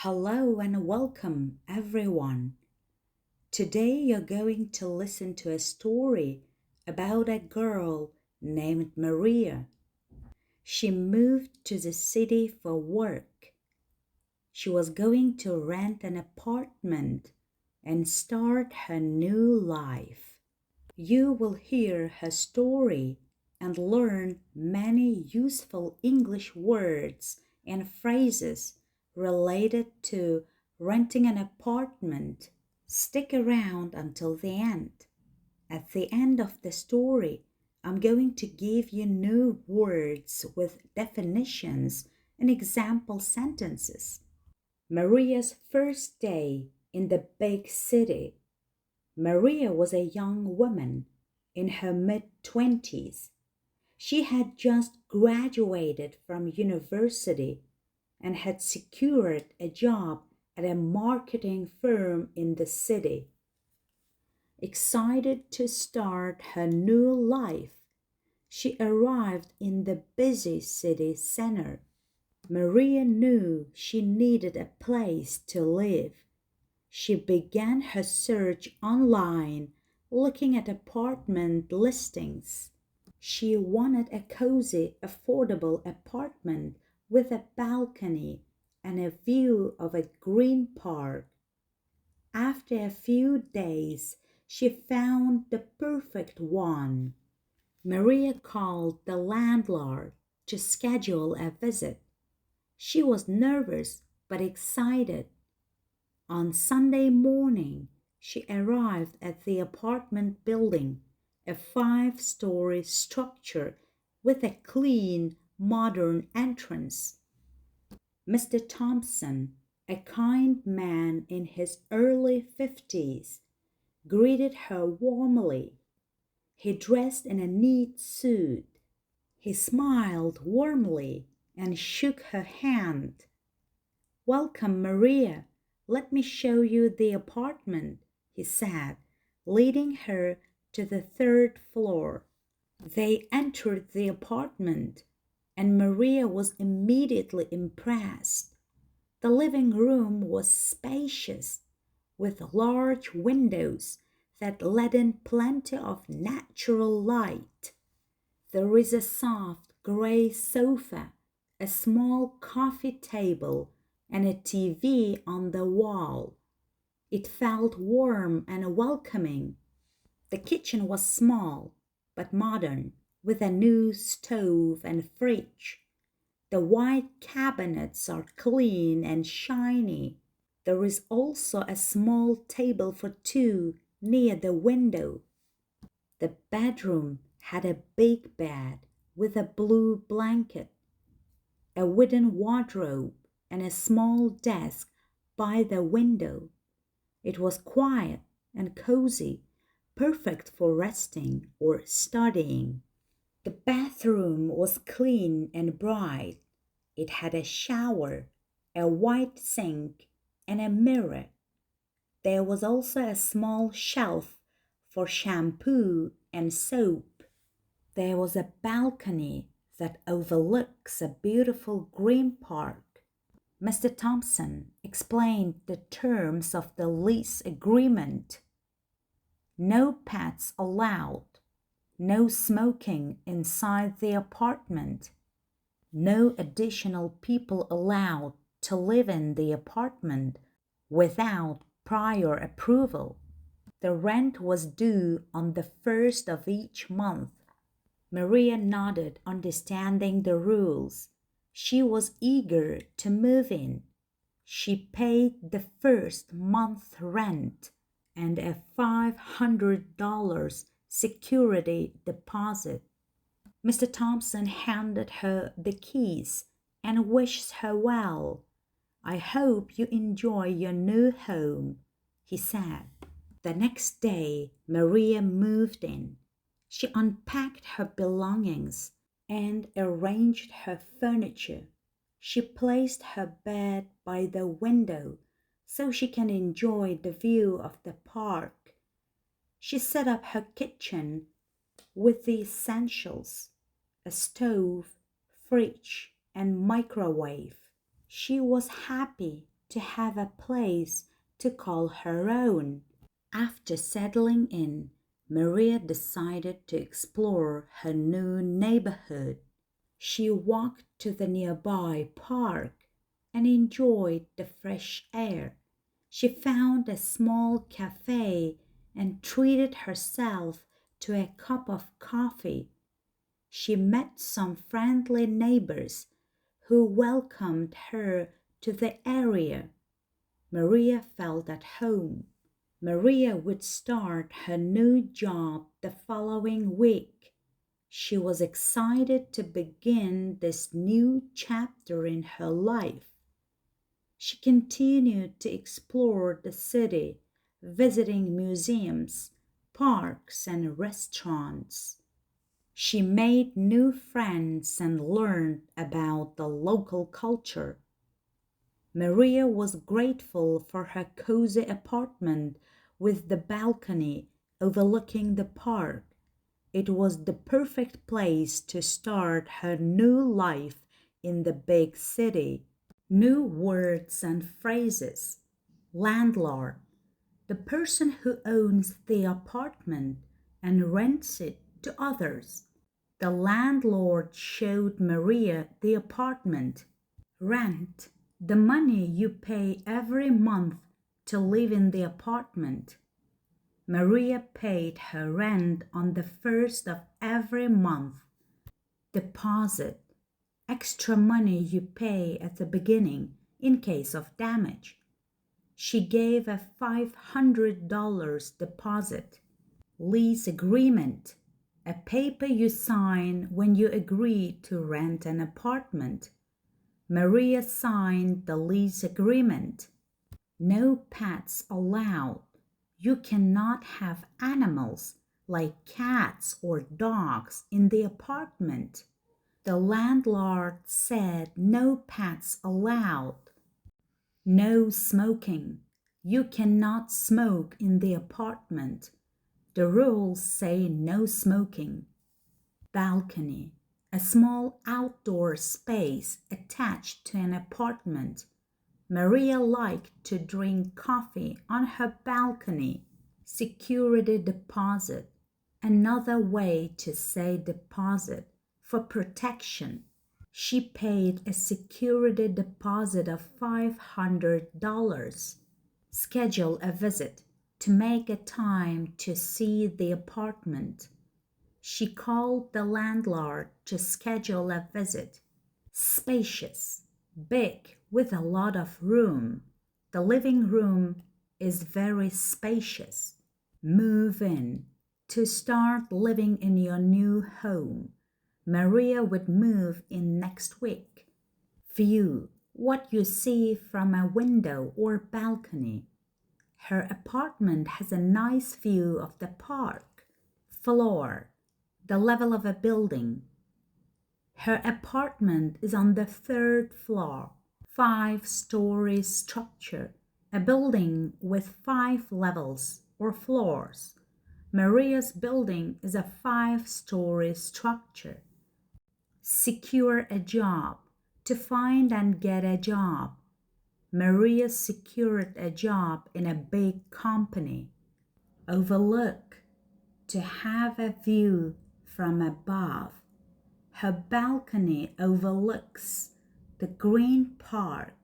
Hello and welcome, everyone. Today you're going to listen to a story about a girl named Maria. She moved to the city for work. She was going to rent an apartment and start her new life. You will hear her story and learn many useful English words and phrases related to renting an apartment. Stick around until the end. At the end of the story, I'm going to give you new words with definitions and example sentences. Maria's first day in the big city. Maria was a young woman in her mid-20s. She had just graduated from university and had secured a job at a marketing firm in the city. Excited to start her new life, she arrived in the busy city center. Maria knew she needed a place to live. She began her search online, looking at apartment listings. She wanted a cozy, affordable apartment with a balcony and a view of a green park. After a few days, she found the perfect one. Maria called the landlord to schedule a visit. She was nervous but excited. On Sunday morning, she arrived at the apartment building, a 5-story structure with a clean, modern entrance. Mr. Thompson, a kind man in his early 50s, greeted her warmly. He dressed in a neat suit. He smiled warmly and shook her hand. "Welcome, Maria. Let me show you the apartment," he said, leading her to the 3rd floor. They entered the apartment, and Maria was immediately impressed. The living room was spacious, with large windows that let in plenty of natural light. There is a soft gray sofa, a small coffee table, and a TV on the wall. It felt warm and welcoming. The kitchen was small but modern, with a new stove and fridge. The white cabinets are clean and shiny. There is also a small table for two near the window. The bedroom had a big bed with a blue blanket, a wooden wardrobe, and a small desk by the window. It was quiet and cozy, perfect for resting or studying. The bathroom was clean and bright. It had a shower, a white sink, and a mirror. There was also a small shelf for shampoo and soap. There was a balcony that overlooks a beautiful green park. Mr. Thompson explained the terms of the lease agreement. No pets allowed, no smoking inside the apartment, no additional people allowed to live in the apartment without prior approval. The rent was due on the 1st of each month. Maria nodded, understanding the rules. She was eager to move in. She paid the first month rent and a $500 security deposit. Mr. Thompson handed her the keys and wished her well. "I hope you enjoy your new home," he said. The next day, Maria moved in. She unpacked her belongings and arranged her furniture. She placed her bed by the window so she can enjoy the view of the park. She set up her kitchen with the essentials: a stove, fridge, and microwave. She was happy to have a place to call her own. After settling in, Maria decided to explore her new neighborhood. She walked to the nearby park and enjoyed the fresh air. She found a small cafe and treated herself to a cup of coffee. She met some friendly neighbors who welcomed her to the area. Maria felt at home. Maria would start her new job the following week. She was excited to begin this new chapter in her life. She continued to explore the city, visiting museums, parks, and restaurants. She made new friends and learned about the local culture. Maria was grateful for her cozy apartment with the balcony overlooking the park. It was the perfect place to start her new life in the big city. New words and phrases. Landlord, the person who owns the apartment and rents it to others. The landlord showed Maria the apartment. Rent, the money you pay every month to live in the apartment. Maria paid her rent on the first of every month. Deposit, extra money you pay at the beginning in case of damage. She gave a $500 deposit. Lease agreement, a paper you sign when you agree to rent an apartment. Maria signed the lease agreement. No pets allowed. You cannot have animals like cats or dogs in the apartment. The landlord said no pets allowed. No smoking. You cannot smoke in the apartment. The rules say no smoking. Balcony, a small outdoor space attached to an apartment. Maria liked to drink coffee on her balcony. Security deposit, another way to say deposit, for protection. She paid a security deposit of $500. Schedule a visit, to make a time to see the apartment. She called the landlord to schedule a visit. Spacious, big, with a lot of room. The living room is very spacious. Move in, to start living in your new home. Maria would move in next week. View, what you see from a window or balcony. Her apartment has a nice view of the park. Floor, the level of a building. Her apartment is on the third floor, 5-story structure, a building with 5 levels or floors. Maria's building is a 5-story structure. Secure a job, to find and get a job. Maria secured a job in a big company. Overlook, to have a view from above. Her balcony overlooks the green park.